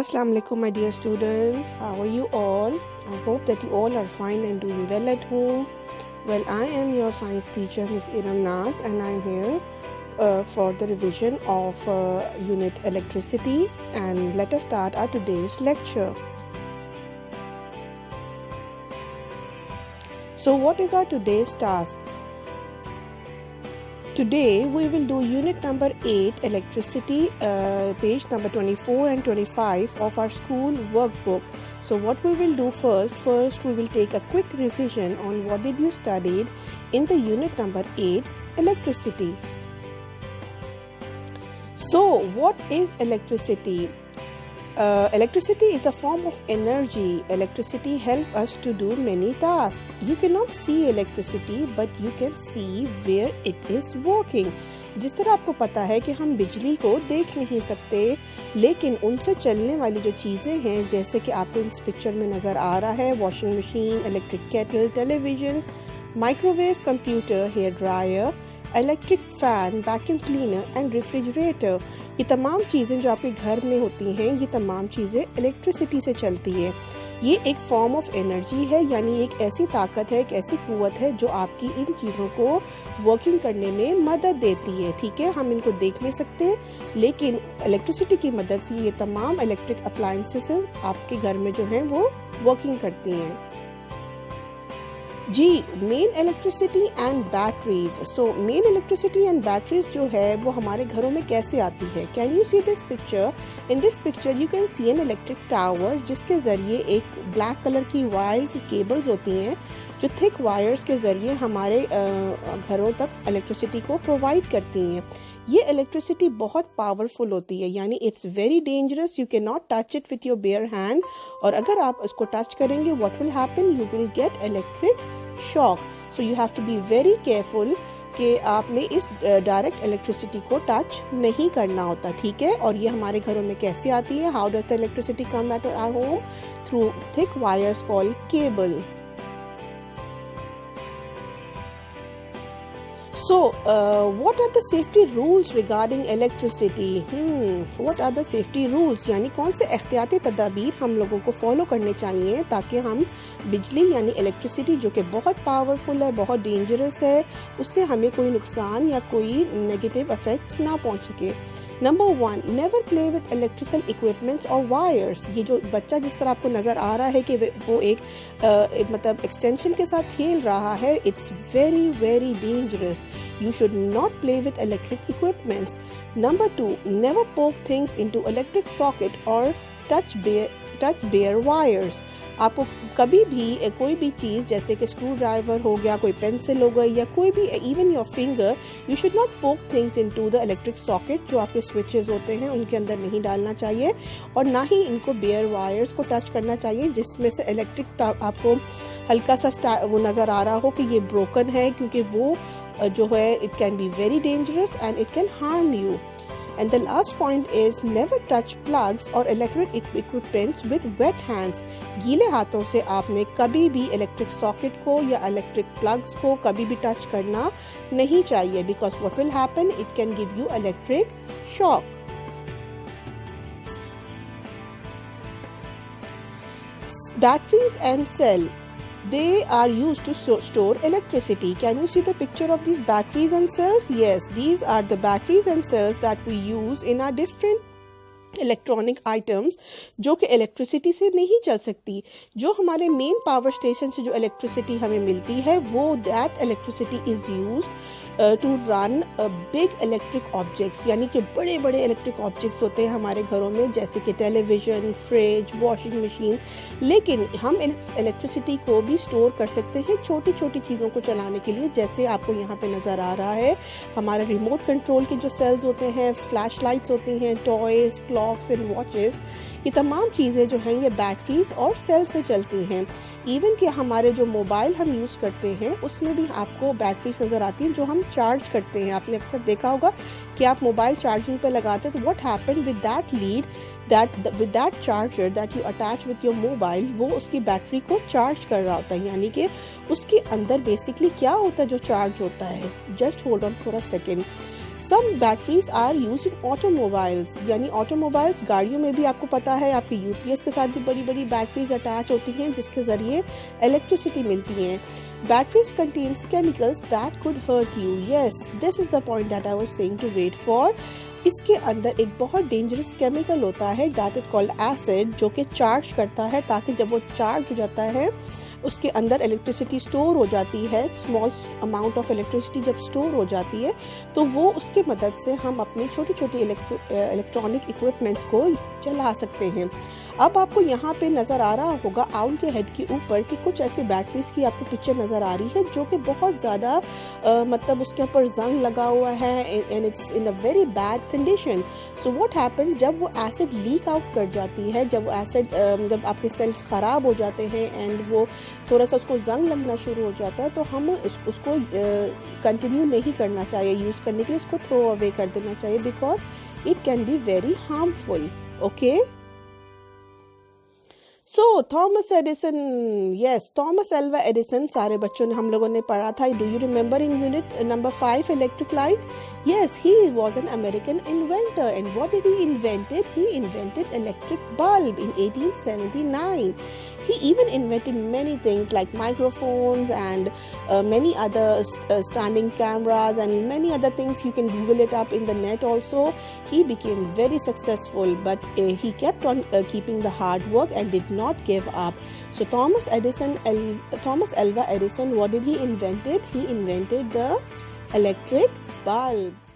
Assalamu alaikum, my dear students. How are you all? I hope that you all are fine and doing well at home. Well, I am your science teacher, Miss Iram Naz, and I'm here for the revision of unit electricity. And let us start our today's lecture. So, what is our today's task? Today we will do unit number 8 electricity, page number 24 and 25 of our school workbook. So what we will do first we will take a quick revision on what did you studied in the unit number 8 electricity. So what is electricity? Electricity is a form of energy. Electricity helps us to do many tasks. You cannot see electricity, but you can see where it is working. जिस तरह आपको पता है कि हम बिजली को देख नहीं सकते, लेकिन उनसे चलने वाली जो चीज़ें हैं, जैसे कि आपको इस पिक्चर में नज़र आ रहा है, washing machine, electric kettle, television, microwave, computer, hair dryer, electric fan, vacuum cleaner and refrigerator, ये तमाम चीज़ें जो आपके घर में होती हैं, ये तमाम चीज़ें इलेक्ट्रिसिटी से चलती है। ये एक फॉर्म ऑफ एनर्जी है, यानी एक ऐसी ताकत है, एक ऐसी क़ुव्वत है जो आपकी इन चीज़ों को वर्किंग करने में मदद देती है। ठीक है, हम इनको देख नहीं सकते, लेकिन इलेक्ट्रिसिटी की मदद से ये तमाम इलेक्ट्रिक अप्लायंसेस आपके घर में जो हैं वो वर्किंग करती हैं। जी, main electricity and batteries. So main electricity and batteries जो है वो हमारे घरों में कैसे आती है? Can you see this picture? In this picture you can see an electric tower, जिसके जरिए एक ब्लैक कलर की वायर की केबल्स होती हैं जो थिक वायर्स के जरिए हमारे घरों तक इलेक्ट्रिसिटी को प्रोवाइड करती हैं। ये इलेक्ट्रिसिटी बहुत पावरफुल होती है, यानी it's very dangerous, you can not touch it with your bare hand, और अगर आप इसको टच करेंगे what will happen? You will get electric shock. So you have to be very careful कि आपने इस डायरेक्ट इलेक्ट्रिसिटी को टच नहीं करना होता। ठीक है, और ये हमारे घरों में कैसे आती है? How does the electricity come at our home? Through thick wires called cable. So, what are the safety rules regarding electricity? What are the safety rules? यानी कौन से एहतियाती तदाबीर हम लोगों को फॉलो करने चाहिए ताकि हम बिजली यानी इलेक्ट्रिसिटी जो कि बहुत पावरफुल है, बहुत डेंजरस है, उससे हमें कोई नुकसान या कोई नेगेटिव इफेक्ट्स ना पहुंच सके। Number 1, never play with electrical equipments और वायर्स। ये जो बच्चा जिस तरह आपको नज़र आ रहा है कि वो एक मतलब एक्सटेंशन के साथ खेल रहा है, it's very very dangerous. You should not play with electric equipments. Number 2, never poke things into electric socket or touch bare wires. आपको कभी भी कोई भी चीज़ जैसे कि स्क्रू ड्राइवर हो गया, कोई पेंसिल हो गई, या कोई भी even your finger, you should not poke things into the electric socket. जो आपके स्विचेस होते हैं उनके अंदर नहीं डालना चाहिए, और ना ही इनको बेयर वायर्स को टच करना चाहिए जिसमें से इलेक्ट्रिक आपको हल्का सा वो नज़र आ रहा हो कि ये ब्रोकन है, क्योंकि वो जो है it can be very dangerous and it can harm you. And the last point is never touch plugs or electric equipments with wet hands. गीले हाथों से आपने कभी भी इलेक्ट्रिक सॉकेट को या इलेक्ट्रिक प्लग्स को कभी भी टच करना नहीं चाहिए, because what will happen? It can give you electric shock. Batteries and cell. They are used to store electricity. Can you see the picture of these batteries and cells? Yes, these are the batteries and cells that we use in our different electronic items जो कि electricity से नहीं चल सकती। जो हमारे main power station से जो इलेक्ट्रिसिटी हमें मिलती है, वो that electricity is used to run big electric objects, यानी कि बड़े बड़े इलेक्ट्रिक ऑब्जेक्ट्स होते हैं हमारे घरों में, जैसे कि टेलीविज़न, फ्रिज, वॉशिंग मशीन। लेकिन हम इस इलेक्ट्रिसिटी को भी स्टोर कर सकते हैं छोटी छोटी चीज़ों को चलाने के लिए, जैसे आपको यहाँ पे नज़र आ रहा है हमारे रिमोट कंट्रोल के जो सेल्स होते हैं, फ्लैश लाइट्स होती हैं, टॉयज़, क्लॉक्स एंड वॉचेस, ये तमाम चीज़ें जो हैं ये बैटरीज और सेल से चलती हैं। इवन कि हमारे जो मोबाइल हम यूज़ करते हैं उसमें भी आपको बैटरीज नज़र आती हैं जो हम चार्ज करते हैं। आपने अक्सर देखा होगा कि आप मोबाइल चार्जिंग पे लगाते हैं, तो what happen with that lead with that charger that you attach with your mobile, वो उसकी बैटरी को चार्ज कर रहा होता है। यानी कि उसके अंदर बेसिकली क्या होता है जो चार्ज होता है? Just hold on for a second. Some batteries are use in automobiles, यानी ऑटोमोबाइल्स गाड़ियों में भी आपको पता है आपके यूपीएस के साथ भी बड़ी बड़ी बैटरीज अटैच होती हैं जिसके जरिए इलेक्ट्रिसिटी मिलती है। Batteries contains chemicals that could hurt you. Yes, this is the point that I was saying to wait for. इसके अंदर एक बहुत डेंजरस केमिकल होता है दैट इज कॉल्ड एसिड, जो कि चार्ज करता है, ताकि जब वो चार्ज हो जाता है उसके अंदर इलेक्ट्रिसिटी स्टोर हो जाती है। स्मॉल अमाउंट ऑफ इलेक्ट्रिसिटी जब स्टोर हो जाती है तो वो उसके मदद से हम अपने छोटे छोटे इलेक्ट्रॉनिक इक्विपमेंट्स को चला सकते हैं। अब आपको यहाँ पे नज़र आ रहा होगा आउल के हेड के ऊपर कि कुछ ऐसी बैटरीज की आपको पिक्चर नज़र आ रही है जो कि बहुत ज़्यादा मतलब उसके ऊपर जंग लगा हुआ है and it's in a very bad condition. So what happen, जब वो एसिड लीक आउट कर जाती है, जब एसिड जब आपके सेल्स ख़राब हो जाते हैं एंड वो थोड़ा सा उसको जंग लगना शुरू हो जाता है तो हम उसको कंटिन्यू नहीं करना चाहिए यूज़ करने के लिए, इसको थ्रो अवे कर देना चाहिए because it can be very harmful. Okay, so Thomas Edison, yes Thomas Alva Edison सारे बच्चों ने हम लोगों ने पढ़ा था। Do you remember in unit number 5 electric light? Yes, he was an American inventor, and what did he invented? He invented electric bulb in 1879. He even invented many things like microphones and many other standing cameras and many other things. You can Google it up in the net also. He became very successful, but he kept on keeping the hard work and did not give up. So Thomas Alva Edison, what did he invented? He invented the electric bulb.